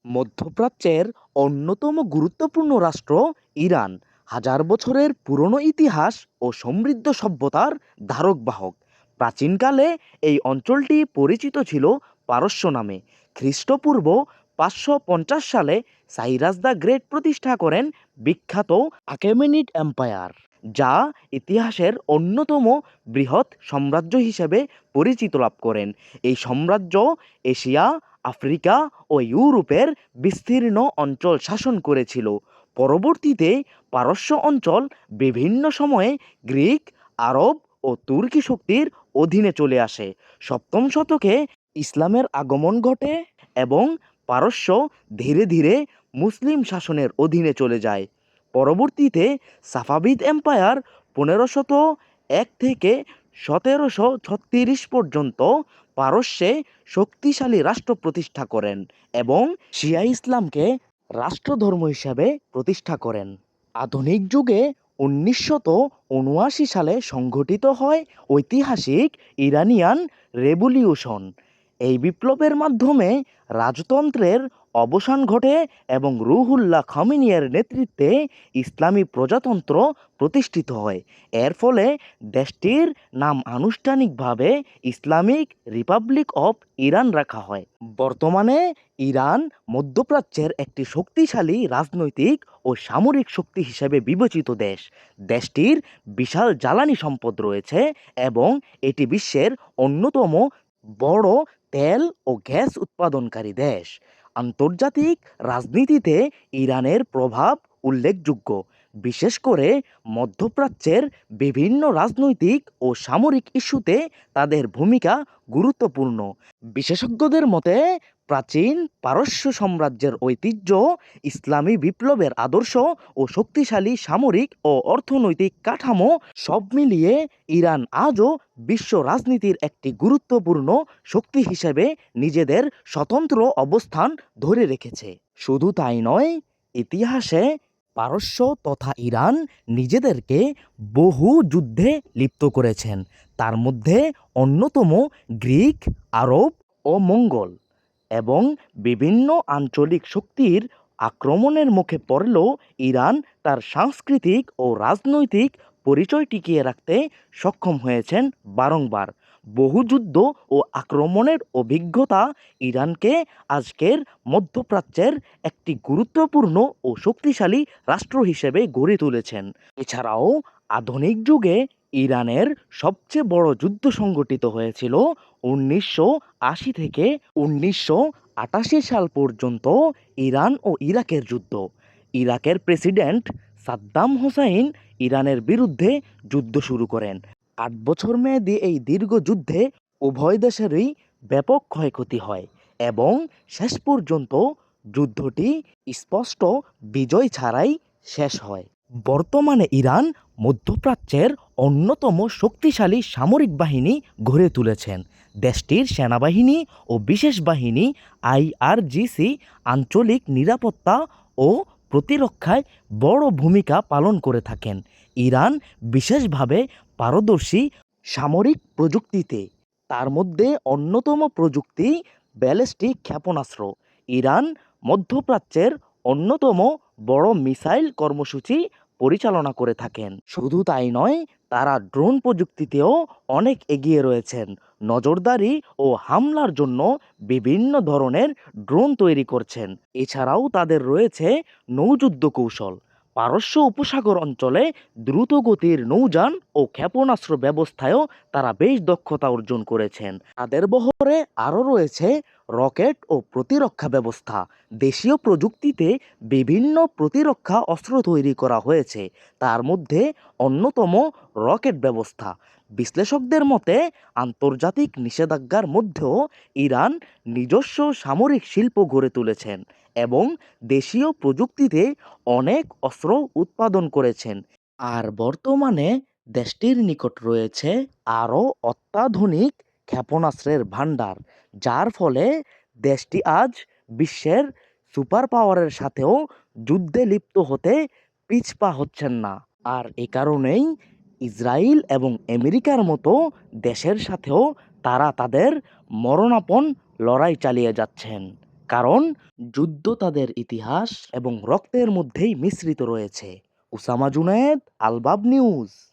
মধ্যপ্রাচ্যের অন্যতম গুরুত্বপূর্ণ রাষ্ট্র ইরান হাজার বছরের পুরনো ইতিহাস ও সমৃদ্ধ সভ্যতার ধারকবাহক। প্রাচীনকালে এই অঞ্চলটি পরিচিত ছিল পারস্য নামে। খ্রিস্টপূর্ব 550 সালে সাইরাস দ্য গ্রেট প্রতিষ্ঠা করেন বিখ্যাত আকেমেনিড এম্পায়ার, যা ইতিহাসের অন্যতম বৃহৎ সাম্রাজ্য হিসেবে পরিচিত লাভ করেন। এই সাম্রাজ্য এশিয়া, আফ্রিকা ও ইউরোপের বিস্তীর্ণ অঞ্চল শাসন করেছিল। পরবর্তীতে পারস্য অঞ্চল বিভিন্ন সময়ে গ্রিক, আরব ও তুর্কি শক্তির অধীনে চলে আসে। সপ্তম শতকে ইসলামের আগমন ঘটে এবং পারস্য ধীরে ধীরে মুসলিম শাসনের অধীনে চলে যায়। পরবর্তীতে সাফাভিদ এম্পায়ার 1501 থেকে 1736 পর্যন্ত পারস্যে শক্তিশালী রাষ্ট্র প্রতিষ্ঠা করেন এবং শিয়া ইসলামকে রাষ্ট্রধর্ম হিসাবে প্রতিষ্ঠা করেন। আধুনিক যুগে 1979 সালে সংঘটিত হয় ঐতিহাসিক ইরানিয়ান রেভলিউশন। এই বিপ্লবের মাধ্যমে রাজতন্ত্রের অবসান ঘটে এবং রুহুল্লাহ খামেনির নেতৃত্বে ইসলামী প্রজাতন্ত্র প্রতিষ্ঠিত হয়। এর ফলে দেশটির নাম আনুষ্ঠানিকভাবে ইসলামিক রিপাবলিক অফ ইরান রাখা হয়। বর্তমানে ইরান মধ্যপ্রাচ্যের একটি শক্তিশালী রাজনৈতিক ও সামরিক শক্তি হিসেবে বিবেচিত দেশ। দেশটির বিশাল জ্বালানি সম্পদ রয়েছে এবং এটি বিশ্বের অন্যতম বড় তেল ও গ্যাস উৎপাদনকারী দেশ। আন্তর্জাতিক রাজনীতিতে ইরানের প্রভাব উল্লেখযোগ্য, বিশেষ করে মধ্যপ্রাচ্যের বিভিন্ন রাজনৈতিক ও সামরিক ইস্যুতে তাদের ভূমিকা গুরুত্বপূর্ণ। বিশেষজ্ঞদের মতে প্রাচীন পারস্য সাম্রাজ্যের ঐতিহ্য, ইসলামী বিপ্লবের আদর্শ ও শক্তিশালী সামরিক ও অর্থনৈতিক কাঠামো সব মিলিয়ে ইরান আজও বিশ্ব রাজনীতির একটি গুরুত্বপূর্ণ শক্তি হিসেবে নিজেদের স্বতন্ত্র অবস্থান ধরে রেখেছে। শুধু তাই নয়, ইতিহাসে পারস্য তথা ইরান নিজেদেরকে বহু যুদ্ধে লিপ্ত করেছেন। তার মধ্যে অন্যতম গ্রিক, আরব ও মঙ্গল এবং বিভিন্ন আঞ্চলিক শক্তির আক্রমণের মুখে পড়লেও ইরান তার সাংস্কৃতিক ও রাজনৈতিক পরিচয় টিকিয়ে রাখতে সক্ষম হয়েছেন বারংবার। বহু যুদ্ধ ও আক্রমণের অভিজ্ঞতা ইরানকে আজকের মধ্যপ্রাচ্যের একটি গুরুত্বপূর্ণ ও শক্তিশালী রাষ্ট্র হিসেবে গড়ে তুলেছেন। এছাড়াও আধুনিক যুগে ইরানের সবচেয়ে বড় যুদ্ধ সংঘটিত হয়েছিল 1980 থেকে 1988 সাল পর্যন্ত ইরান ও ইরাকের যুদ্ধ। ইরাকের প্রেসিডেন্ট সাদ্দাম হোসাইন ইরানের বিরুদ্ধে যুদ্ধ শুরু করেন। 8 বছর মেয়াদী এই দীর্ঘ যুদ্ধে উভয় দেশেরই ব্যাপক ক্ষয়ক্ষতি হয় এবং শেষ পর্যন্ত যুদ্ধটি স্পষ্ট বিজয় ছাড়াই শেষ হয়। বর্তমানে ইরান মধ্যপ্রাচ্যের অন্যতম শক্তিশালী সামরিক বাহিনী গড়ে তুলেছেন। দেশটির সেনাবাহিনী ও বিশেষ বাহিনী আইআরজিসি আঞ্চলিক নিরাপত্তা ও প্রতিরক্ষায় বড় ভূমিকা পালন করে থাকেন। ইরান বিশেষভাবে পারদর্শী সামরিক প্রযুক্তিতে। তার মধ্যে অন্যতম প্রযুক্তি ব্যালিস্টিক ক্ষেপণাস্ত্র। ইরান মধ্যপ্রাচ্যের অন্যতম বড় মিসাইল কর্মসূচি পরিচালনা করে থাকেন। শুধু তাই নয়, তারা ড্রোন প্রযুক্তিতেও অনেক এগিয়ে রয়েছেন। নজরদারি ও হামলার জন্য বিভিন্ন ধরনের ড্রোন তৈরি করছেন। এছাড়াও তাদের রয়েছে নৌযুদ্ধ কৌশল। পারস্য উপসাগর অঞ্চলে দ্রুতগতির নৌযান ও ক্ষেপণাস্ত্র ব্যবস্থায়ও তারা বেশ দক্ষতা অর্জন করেছেন। তাদের বহরে আরও রয়েছে রকেট ও প্রতিরক্ষা ব্যবস্থা। দেশীয় প্রযুক্তিতে বিভিন্ন প্রতিরক্ষা অস্ত্র তৈরি করা হয়েছে, তার মধ্যে অন্যতম রকেট ব্যবস্থা। বিশ্লেষকদের মতে আন্তর্জাতিক নিষেধাজ্ঞার মধ্যেও ইরান নিজস্ব সামরিক শিল্প গড়ে তুলেছেন এবং দেশীয় প্রযুক্তিতে অনেক অস্ত্র উৎপাদন করেছেন। আর বর্তমানে দেশটির নিকট রয়েছে আরও অত্যাধুনিক ক্ষেপণাস্ত্রের ভাণ্ডার, যার ফলে দেশটি আজ বিশ্বের সুপার পাওয়ারের সাথেও যুদ্ধে লিপ্ত হতে পিছপা হচ্ছেন না। আর এ কারণেই ইসরায়েল এবং আমেরিকার মতো দেশের সাথেও তারা তাদের মরণাপন্ন লড়াই চালিয়ে যাচ্ছেন। কারণ যুদ্ধ তাদের ইতিহাস এবং রক্তের মধ্যেই মিশ্রিত রয়েছে। উসামা জুনেদ, আলবাব নিউজ।